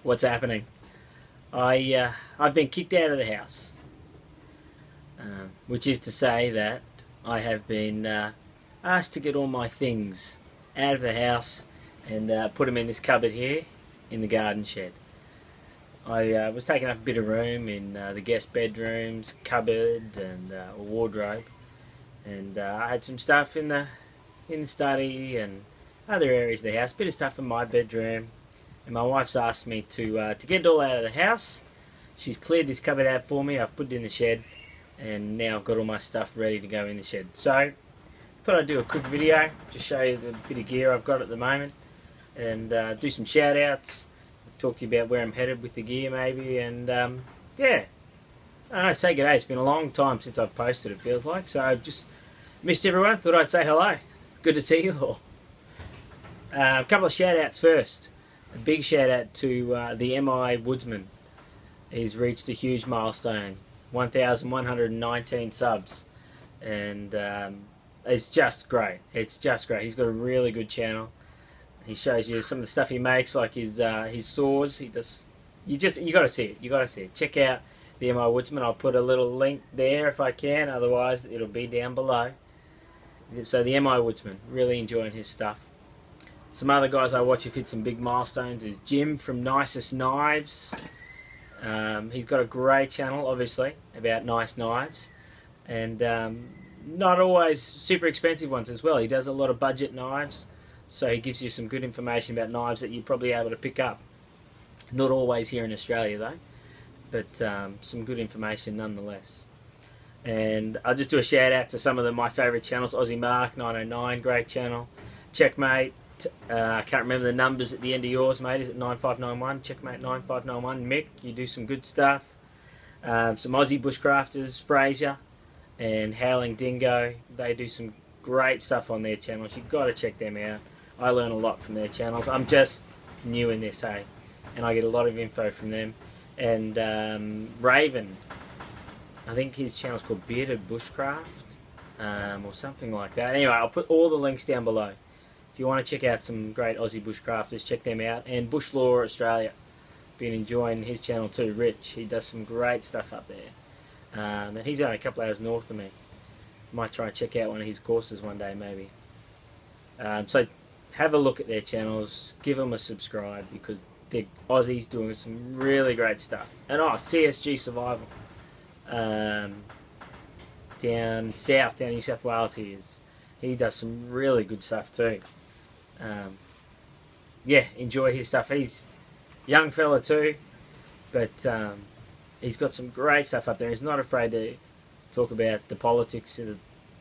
What's happening? I've been kicked out of the house, which is to say that I have been asked to get all my things out of the house and put them in this cupboard here in the garden shed. I was taking up a bit of room in the guest bedrooms, cupboard and a wardrobe, and I had some stuff in the study and other areas of the house, bit of stuff in my bedroom, and my wife's asked me to get it all out of the house. She's cleared this cupboard out for me. I've put it in the shed, and now I've got all my stuff ready to go in the shed. So I thought I'd do a quick video, just show you the bit of gear I've got at the moment, and do some shout outs, talk to you about where I'm headed with the gear maybe, and yeah, I don't know, say good day. It's been a long time since I've posted, it feels like, so I've just missed everyone. Thought I'd say hello. Good to see you all. A couple of shout outs first. A big shout out to the MI Woodsman. He's reached a huge milestone, 1,119 subs, and it's just great. It's just great. He's got a really good channel. He shows you some of the stuff he makes, like his saws. He does. You got to see it. You got to see it. Check out the MI Woodsman. I'll put a little link there if I can. Otherwise, it'll be down below. So the MI Woodsman, really enjoying his stuff. Some other guys I watch who've hit some big milestones is Jim from Nicest Knives. He's got a great channel, obviously, about nice knives, and not always super expensive ones as well. He does a lot of budget knives, so he gives you some good information about knives that you're probably able to pick up. Not always here in Australia though, but some good information nonetheless. And I'll just do a shout out to some of my favourite channels. Aussie Mark 909, great channel. Checkmate. I can't remember the numbers at the end of yours, mate. Is it 9591? Checkmate 9591. Mick, you do some good stuff. Some Aussie bushcrafters, Fraser and Howling Dingo. They do some great stuff on their channels. You've got to check them out. I learn a lot from their channels. I'm just new in this, hey, and I get a lot of info from them. And Raven, I think his channel's called Bearded Bushcraft, or something like that. Anyway, I'll put all the links down below. If you want to check out some great Aussie bushcrafters, check them out. And Bush Law Australia, been enjoying his channel too. Rich, he does some great stuff up there. And he's only a couple hours north of me. Might try and check out one of his courses one day maybe. So have a look at their channels, give them a subscribe, because they're Aussies doing some really great stuff. And CSG Survival, down south, down New South Wales he does some really good stuff too. Yeah, enjoy his stuff. He's a young fella too, but he's got some great stuff up there. He's not afraid to talk about the politics of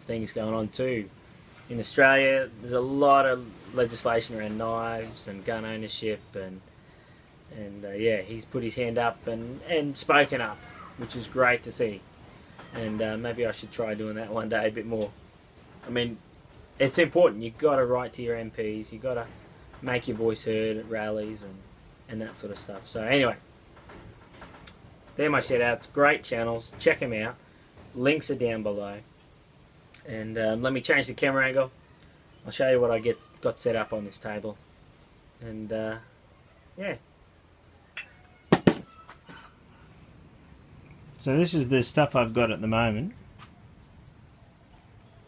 things going on too. In Australia, there's a lot of legislation around knives and gun ownership, and yeah, he's put his hand up and spoken up, which is great to see. And maybe I should try doing that one day a bit more. I mean, it's important. You've got to write to your MPs. You've got to make your voice heard at rallies and that sort of stuff. So anyway, they're my shout outs. Great channels. Check them out. Links are down below. And let me change the camera angle. I'll show you what I got set up on this table. And yeah. So this is the stuff I've got at the moment.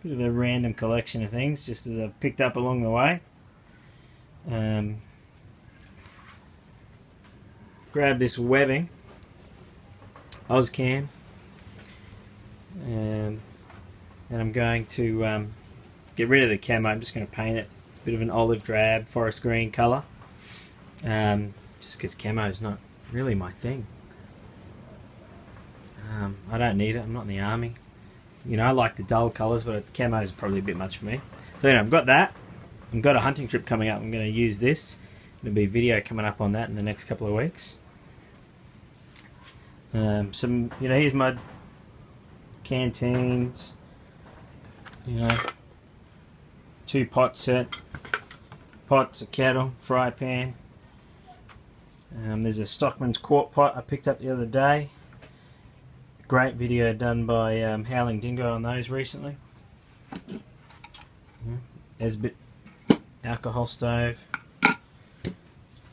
Bit of a random collection of things, just as I've picked up along the way. Grab this webbing, Ozcam, and I'm going to get rid of the camo. I'm just going to paint it a bit of an olive drab, forest green colour, just because camo is not really my thing. I don't need it. I'm not in the army. You know, I like the dull colours, but camo is probably a bit much for me. So anyway, I've got that. I've got a hunting trip coming up. I'm going to use this. There'll be a video coming up on that in the next couple of weeks. Some, you know, here's my canteens. You know, 2 pot set. Pots, a kettle, fry pan. There's a Stockman's quart pot I picked up the other day. Great video done by Howling Dingo on those recently. There's a bit alcohol stove.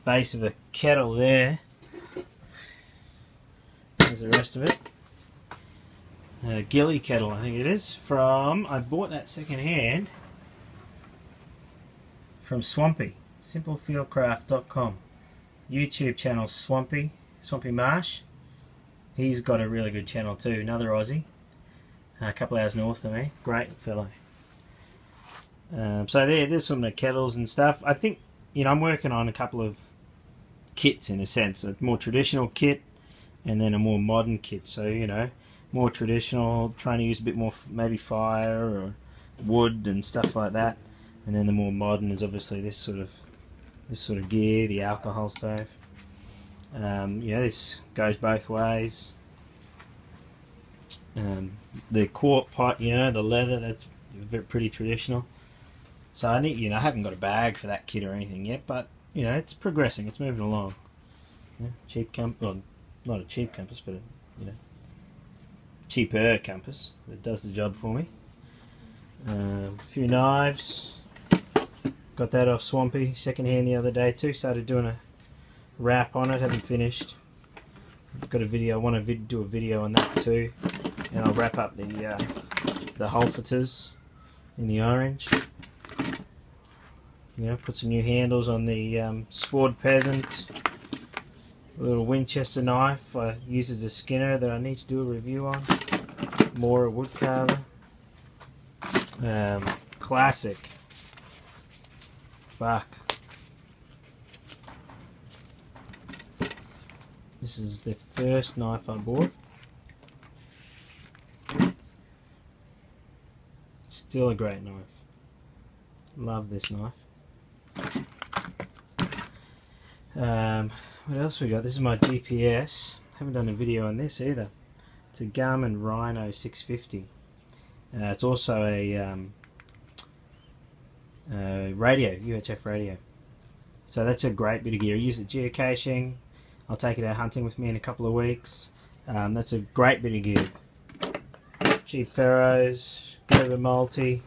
base of a kettle there. There's the rest of it. Gilly kettle, I think it is. I bought that second hand from Swampy, simplefieldcraft.com. YouTube channel Swampy Marsh. He's got a really good channel too, another Aussie, a couple hours north of me. Great fellow. So there's some of the kettles and stuff. I think, you know, I'm working on a couple of kits in a sense, a more traditional kit and then a more modern kit. So, you know, more traditional, trying to use a bit more maybe fire or wood and stuff like that, and then the more modern is obviously this sort of gear, the alcohol stove. You know, this goes both ways. The quart pot, you know, the leather, that's pretty traditional. So I need, you know, I haven't got a bag for that kit or anything yet, but you know, it's progressing, it's moving along. Yeah, cheap compass, well, not a cheap compass, but a, you know, cheaper compass that does the job for me. A few knives. Got that off Swampy, second hand the other day too. Started doing a wrap on it, haven't finished. I've got a video, I want to do a video on that too. And I'll wrap up the Holfeters in the orange. You know, put some new handles on the Sword Peasant. A little Winchester knife I use as a skinner that I need to do a review on. More wood carver. Classic. Fuck. This is the first knife I bought. Still a great knife. Love this knife. What else we got? This is my GPS. Haven't done a video on this either. It's a Garmin Rhino 650. It's also a radio, UHF radio. So that's a great bit of gear. I use it geocaching. I'll take it out hunting with me in a couple of weeks. That's a great bit of gear. Cheap Ferros, Grover Multi,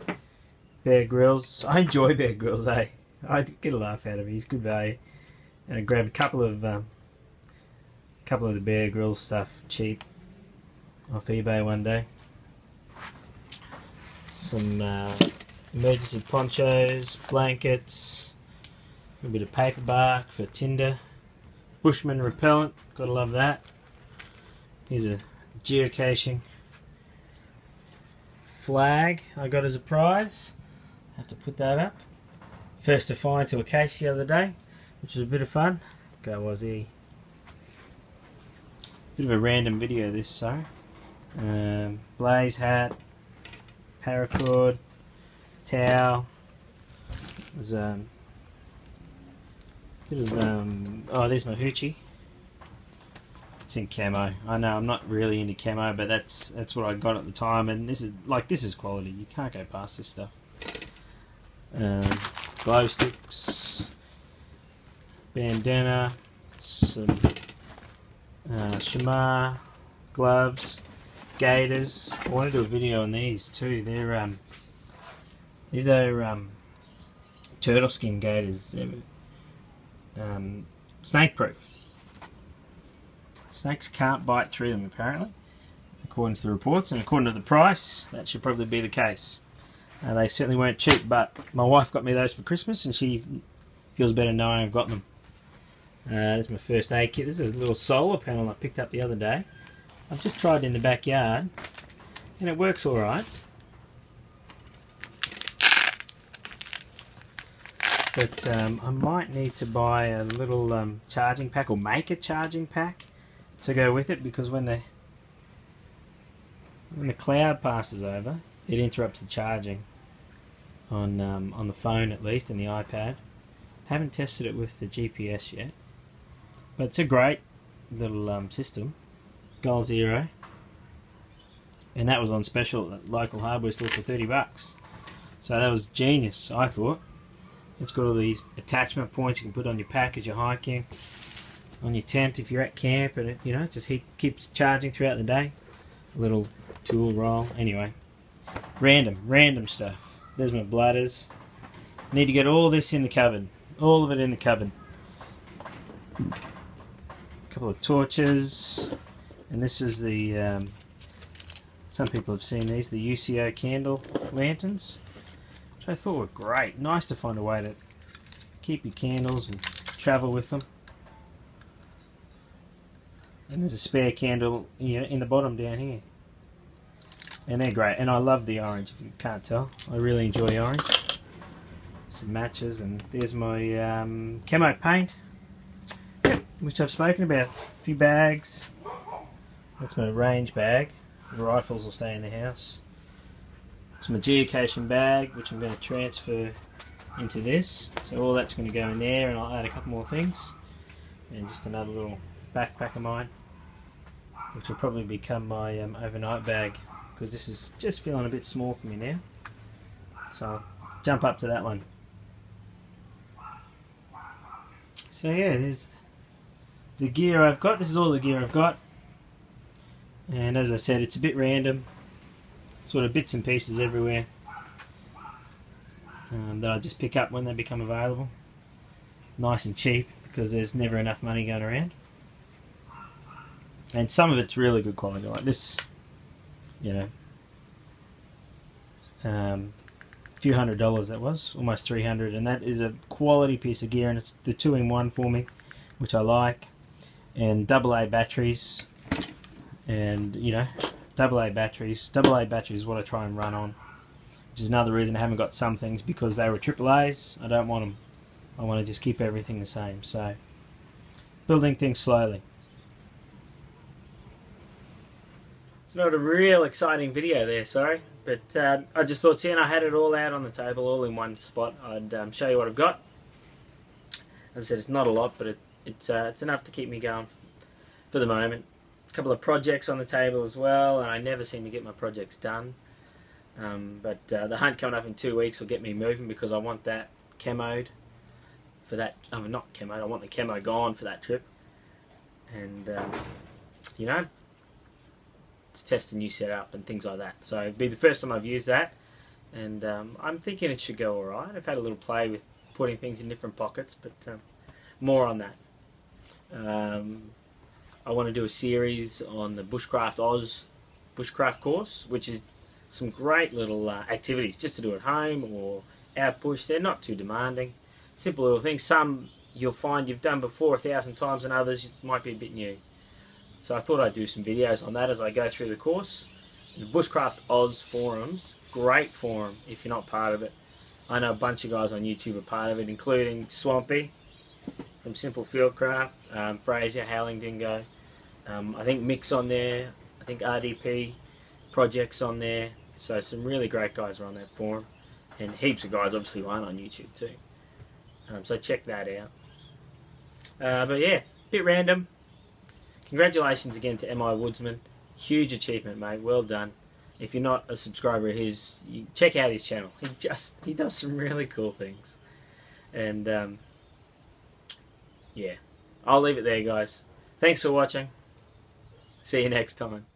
Bear Grylls. I enjoy Bear Grylls, eh? I get a laugh out of him. He's good value. And I grabbed a couple of the Bear Grylls stuff cheap off eBay one day. Some emergency ponchos, blankets, a bit of paper bark for tinder, Bushman repellent, gotta love that. Here's a geocaching flag I got as a prize. Have to put that up. First to find to a case the other day, which was a bit of fun. Go Aussie. Bit of a random video this, so. Blaze hat, paracord, towel. There's bit of oh, there's my hoochie. It's in camo. I know I'm not really into camo, but that's what I got at the time, and this is quality. You can't go past this stuff. Glow sticks, bandana, some shamar, gloves, gaiters. I want to do a video on these too. These are turtle skin gaiters. They're snake proof. Snakes can't bite through them apparently, according to the reports, and according to the price, that should probably be the case. They certainly weren't cheap, but my wife got me those for Christmas and she feels better knowing I've got them. This is my first aid kit. This is a little solar panel I picked up the other day. I've just tried it in the backyard and it works alright. But I might need to buy a little charging pack, or make a charging pack to go with it, because when the cloud passes over, it interrupts the charging on the phone, at least, and the iPad. Haven't tested it with the GPS yet, but it's a great little system. Goal Zero, and that was on special at local hardware store for $30. So that was genius, I thought. It's got all these attachment points you can put on your pack as you're hiking, on your tent if you're at camp, and it, you know, just keeps charging throughout the day. A little tool roll. Anyway, random stuff. There's my bladders. Need to get all this in the cupboard. All of it in the cupboard. A couple of torches, and this is the some people have seen these, the UCO candle lanterns, which I thought were great. Nice to find a way to keep your candles and travel with them. And there's a spare candle in the bottom down here. And they're great. And I love the orange, if you can't tell. I really enjoy orange. Some matches, and there's my camo paint, which I've spoken about. A few bags. That's my range bag. The rifles will stay in the house. It's my geocaching bag, which I'm going to transfer into this. So all that's going to go in there, and I'll add a couple more things. And just another little backpack of mine, which will probably become my overnight bag, because this is just feeling a bit small for me now. So I'll jump up to that one. So yeah, there's the gear I've got. This is all the gear I've got. And as I said, it's a bit random, sort of bits and pieces everywhere that I just pick up when they become available. Nice and cheap, because there's never enough money going around. And some of it's really good quality, like this, you know, a few $100 that was, almost 300, and that is a quality piece of gear, and it's the 2-in-1 for me, which I like, and AA batteries. And you know, AA batteries is what I try and run on, which is another reason I haven't got some things, because they were AAAs. I don't want them. I want to just keep everything the same. So building things slowly. It's not a real exciting video there, sorry, but I just thought, seeing I had it all out on the table, all in one spot, I'd show you what I've got. As I said, it's not a lot, but it's enough to keep me going for the moment. Couple of projects on the table as well, and I never seem to get my projects done, but the hunt coming up in 2 weeks will get me moving, because I want that camoed for that. I mean, not camoed, I want the camo gone for that trip, and you know, to test a new setup and things like that. So it'll be the first time I've used that, and I'm thinking it should go alright. I've had a little play with putting things in different pockets, but more on that. I want to do a series on the Bushcraft Bushcraft course, which is some great little activities just to do at home or out bush. They're not too demanding, simple little things. Some you'll find you've done before 1,000 times, and others might be a bit new. So I thought I'd do some videos on that as I go through the course. The Bushcraft Oz forums, great forum if you're not part of it. I know a bunch of guys on YouTube are part of it, including Swampy from Simple Fieldcraft, Fraser, Howling Dingo. I think Mick's on there, I think RDP Project's on there, so some really great guys are on that forum, and heaps of guys obviously aren't on YouTube too, so check that out. But yeah, bit random. Congratulations again to MI Woodsman, huge achievement, mate, well done. If you're not a subscriber of his, check out his channel. He does some really cool things, and yeah, I'll leave it there, guys. Thanks for watching. See you next time.